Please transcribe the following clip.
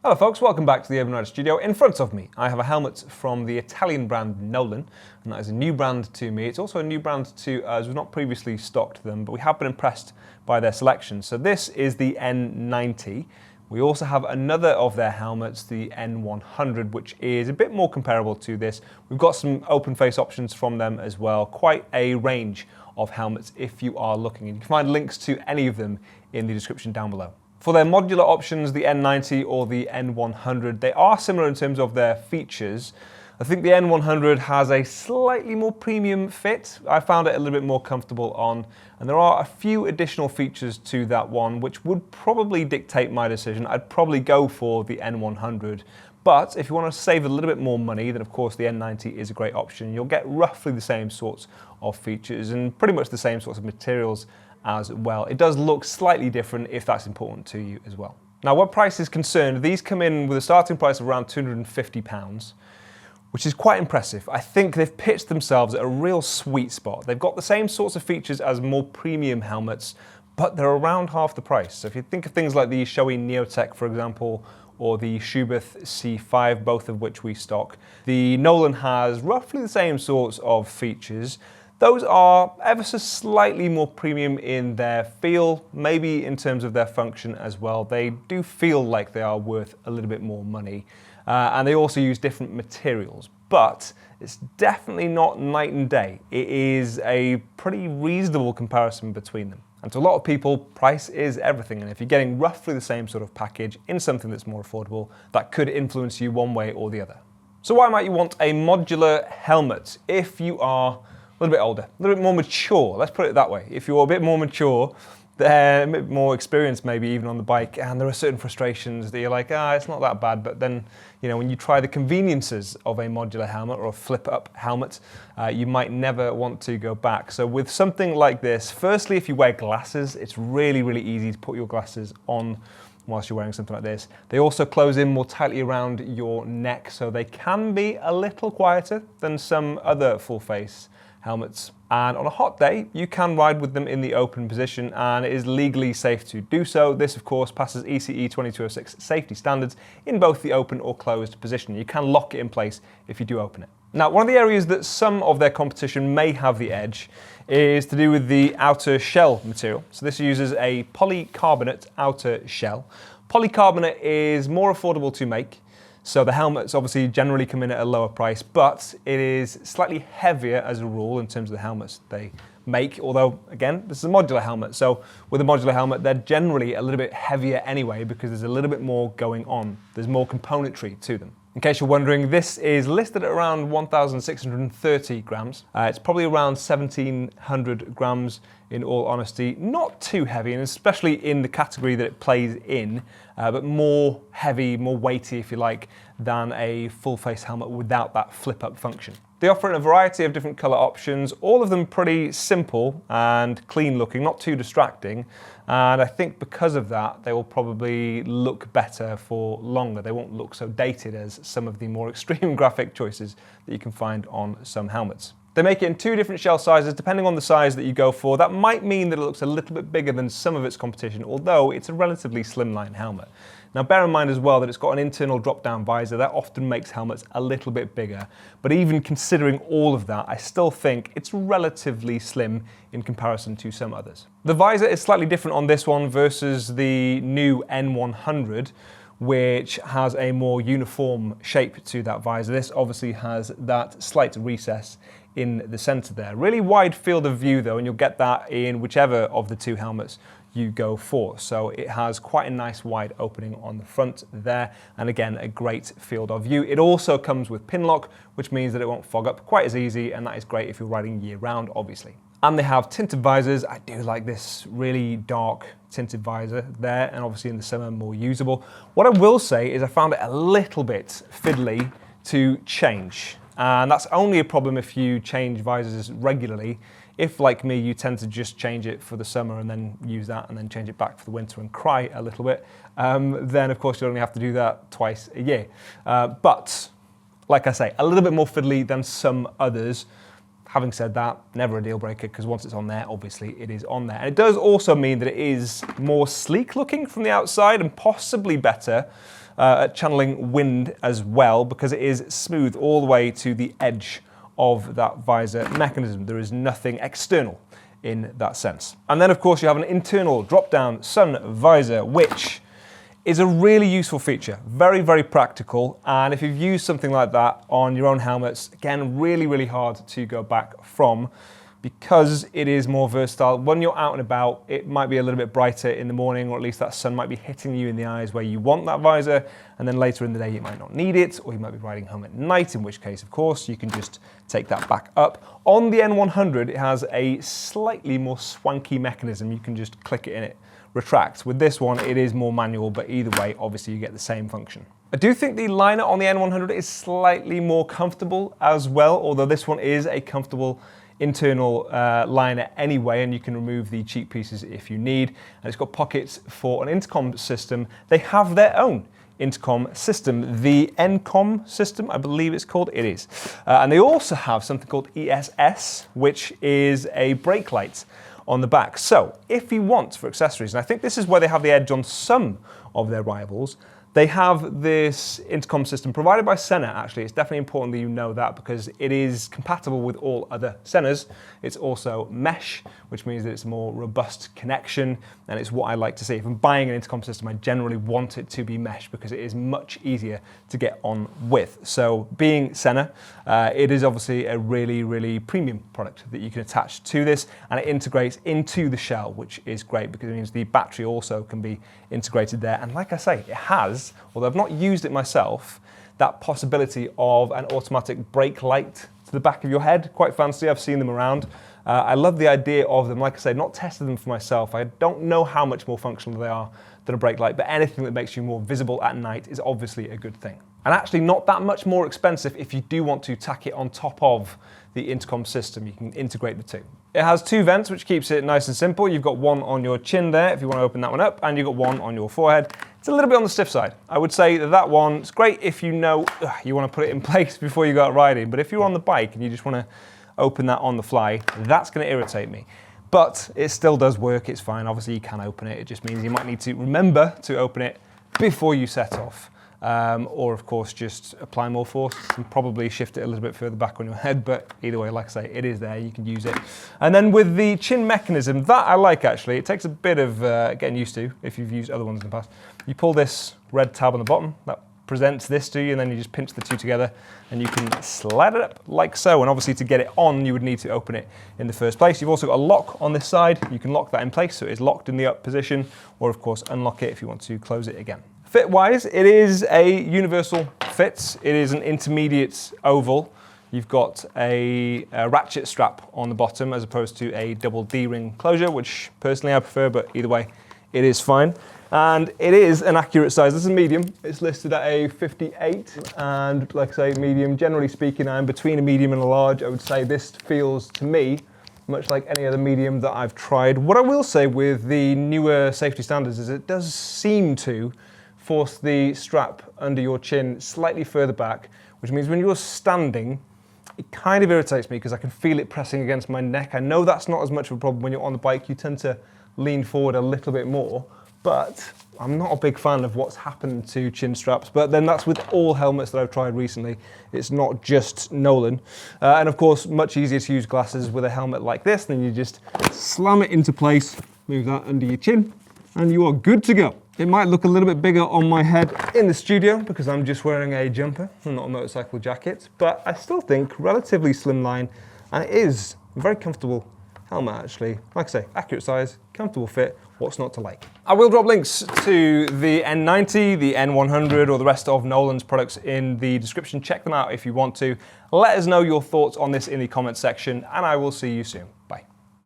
Hello folks, welcome back to the Urban Rider Studio. In front of me, I have a helmet from the Italian brand NOLAN, and that is a new brand to me. It's also a new brand to us. We've not previously stocked them, but we have been impressed by their selection. So this is the N90. We also have another of their helmets, the N100, which is a bit more comparable to this. We've got some open face options from them as well. Quite a range of helmets if you are looking. And you can find links to any of them in the description down below. For their modular options, the N90 or the N100, they are similar in terms of their features. I think the N100 has a slightly more premium fit. I found it a little bit more comfortable on, and there are a few additional features to that one which would probably dictate my decision. I'd probably go for the N100, but if you want to save a little bit more money, then of course the N90 is a great option. You'll get roughly the same sorts of features and pretty much the same sorts of materials as well. It does look slightly different if that's important to you as well. Now, what price is concerned, these come in with a starting price of around £250, which is quite impressive. I think they've pitched themselves at a real sweet spot. They've got the same sorts of features as more premium helmets, but they're around half the price. So if you think of things like the Shoei Neotech, for example, or the Schuberth C5, both of which we stock, the NOLAN has roughly the same sorts of features. Those are ever so slightly more premium in their feel, maybe in terms of their function as well. They do feel like they are worth a little bit more money. And they also use different materials, but it's definitely not night and day. It is a pretty reasonable comparison between them. And to a lot of people, price is everything. And if you're getting roughly the same sort of package in something that's more affordable, that could influence you one way or the other. So why might you want a modular helmet if you are a little bit older, a little bit more mature, let's put it that way. If you're a bit more mature, a bit more experienced maybe even on the bike, and there are certain frustrations that you're like, it's not that bad, but then, you know, when you try the conveniences of a modular helmet or a flip-up helmet, you might never want to go back. So with something like this, firstly, if you wear glasses, it's really, really easy to put your glasses on whilst you're wearing something like this. They also close in more tightly around your neck, so they can be a little quieter than some other full-face helmets. And on a hot day, you can ride with them in the open position, and it is legally safe to do so. This, of course, passes ECE 2206 safety standards in both the open or closed position. You can lock it in place if you do open it. Now, one of the areas that some of their competition may have the edge is to do with the outer shell material. So this uses a polycarbonate outer shell. Polycarbonate is more affordable to make. So the helmets obviously generally come in at a lower price, but it is slightly heavier as a rule in terms of the helmets they make, although again, this is a modular helmet. So with a modular helmet, they're generally a little bit heavier anyway because there's a little bit more going on. There's more componentry to them. In case you're wondering, this is listed at around 1,630 grams. It's probably around 1,700 grams in all honesty. Not too heavy, and especially in the category that it plays in, but more heavy, more weighty, if you like, than a full face helmet without that flip-up function. They offer a variety of different color options, all of them pretty simple and clean looking, not too distracting. And I think because of that, they will probably look better for longer. They won't look so dated as some of the more extreme graphic choices that you can find on some helmets. They make it in two different shell sizes, depending on the size that you go for. That might mean that it looks a little bit bigger than some of its competition, although it's a relatively slimline helmet. Now bear in mind as well that it's got an internal drop-down visor. That often makes helmets a little bit bigger. But even considering all of that, I still think it's relatively slim in comparison to some others. The visor is slightly different on this one versus the new N100, which has a more uniform shape to that visor. This obviously has that slight recess in the center there. Really wide field of view though, and you'll get that in whichever of the two helmets you go for. So it has quite a nice wide opening on the front there, and again, a great field of view. It also comes with pin lock, which means that it won't fog up quite as easy, and that is great if you're riding year round, obviously. And they have tinted visors. I do like this really dark tinted visor there, and obviously in the summer more usable. What I will say is I found it a little bit fiddly to change. And that's only a problem if you change visors regularly. If, like me, you tend to just change it for the summer and then use that and then change it back for the winter and cry a little bit, then of course you only have to do that twice a year. But, like I say, a little bit more fiddly than some others. Having said that, never a deal breaker, because once it's on there, obviously it is on there. And it does also mean that it is more sleek looking from the outside and possibly better at channeling wind as well, because it is smooth all the way to the edge of that visor mechanism. There is nothing external in that sense. And then of course you have an internal drop-down sun visor, which is a really useful feature, very, very practical. And if you've used something like that on your own helmets, again, really, really hard to go back from, because it is more versatile. When you're out and about, it might be a little bit brighter in the morning, or at least that sun might be hitting you in the eyes where you want that visor, and then later in the day you might not need it, or you might be riding home at night, in which case, of course, you can just take that back up. On the N100, it has a slightly more swanky mechanism. You can just click it and it retracts. With this one, it is more manual, but either way, obviously you get the same function. I do think the liner on the N100 is slightly more comfortable as well, although this one is a comfortable internal liner anyway, and you can remove the cheek pieces if you need. And it's got pockets for an intercom system. They have their own intercom system, the NCOM system, I believe it's called. It is. And they also have something called ESS, which is a brake light on the back. So if you want for accessories, and I think this is where they have the edge on some of their rivals, they have this intercom system provided by Sena, actually. It's definitely important that you know that, because it is compatible with all other Senas. It's also mesh, which means that it's a more robust connection, and it's what I like to see. If I'm buying an intercom system, I generally want it to be mesh, because it is much easier to get on with. So being Sena, it is obviously a really, really premium product that you can attach to this, and it integrates into the shell, which is great, because it means the battery also can be integrated there. And like I say, it has, although I've not used it myself, that possibility of an automatic brake light to the back of your head. Quite fancy, I've seen them around. I love the idea of them. Like I say, not tested them for myself. I don't know how much more functional they are than a brake light, but anything that makes you more visible at night is obviously a good thing. And actually not that much more expensive if you do want to tack it on top of the intercom system. You can integrate the two. It has two vents, which keeps it nice and simple. You've got one on your chin there, if you want to open that one up, and you've got one on your forehead. It's a little bit on the stiff side. I would say that that one's great if you know you want to put it in place before you go out riding, but if you're on the bike and you just want to open that on the fly, that's going to irritate me. But it still does work, it's fine. Obviously you can open it, it just means you might need to remember to open it before you set off. Or of course just apply more force and probably shift it a little bit further back on your head, but either way, like I say, it is there, you can use it. And then with the chin mechanism, that I like actually. It takes a bit of getting used to if you've used other ones in the past. You pull this red tab on the bottom, that presents this to you, and then you just pinch the two together and you can slide it up like so. And obviously to get it on, you would need to open it in the first place. You've also got a lock on this side. You can lock that in place so it is locked in the up position, or of course unlock it if you want to close it again. Fit-wise, it is a universal fit. It is an intermediate oval. You've got a ratchet strap on the bottom as opposed to a double D-ring closure, which personally I prefer, but either way, it is fine. And it is an accurate size. This is a medium. It's listed at a 58, and like I say, medium. Generally speaking, I'm between a medium and a large. I would say this feels to me much like any other medium that I've tried. What I will say with the newer safety standards is it does seem to force the strap under your chin slightly further back, which means when you're standing, it kind of irritates me because I can feel it pressing against my neck. I know that's not as much of a problem when you're on the bike. You tend to lean forward a little bit more, but I'm not a big fan of what's happened to chin straps. But then that's with all helmets that I've tried recently. It's not just NOLAN. And of course, much easier to use glasses with a helmet like this. Then you just slam it into place, move that under your chin, and you are good to go. It might look a little bit bigger on my head in the studio because I'm just wearing a jumper and not a motorcycle jacket, but I still think relatively slimline, and it is a very comfortable helmet actually. Like I say, accurate size, comfortable fit, what's not to like? I will drop links to the N90, the N100, or the rest of NOLAN's products in the description. Check them out if you want to. Let us know your thoughts on this in the comments section, and I will see you soon.